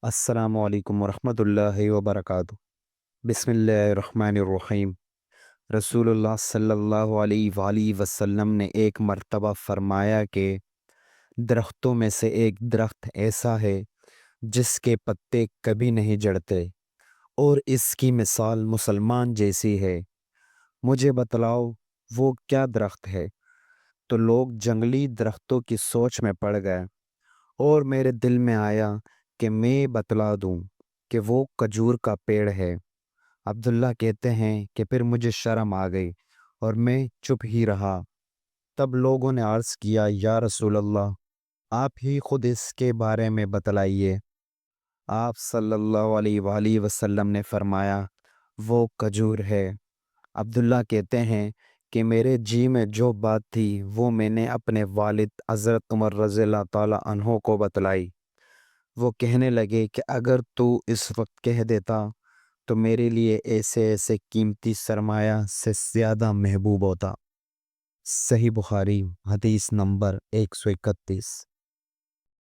السلام علیکم ورحمۃ اللہ وبرکاتہ۔ بسم اللہ الرحمن الرحیم۔ رسول اللہ صلی اللہ علیہ وآلہ وسلم نے ایک مرتبہ فرمایا کہ درختوں میں سے ایک درخت ایسا ہے جس کے پتے کبھی نہیں جڑتے اور اس کی مثال مسلمان جیسی ہے۔ مجھے بتلاؤ وہ کیا درخت ہے؟ تو لوگ جنگلی درختوں کی سوچ میں پڑ گئے اور میرے دل میں آیا کہ میں بتلا دوں کہ وہ کھجور کا پیڑ ہے۔ عبداللہ کہتے ہیں کہ پھر مجھے شرم آ گئی اور میں چپ ہی رہا۔ تب لوگوں نے عرض کیا، یا رسول اللہ، آپ ہی خود اس کے بارے میں بتلائیے۔ آپ صلی اللہ علیہ وآلہ وسلم نے فرمایا، وہ کھجور ہے۔ عبداللہ کہتے ہیں کہ میرے جی میں جو بات تھی وہ میں نے اپنے والد حضرت عمر رضی اللہ تعالیٰ عنہ کو بتلائی۔ وہ کہنے لگے کہ اگر تو اس وقت کہہ دیتا تو میرے لیے ایسے ایسے قیمتی سرمایہ سے زیادہ محبوب ہوتا۔ صحیح بخاری حدیث نمبر 131۔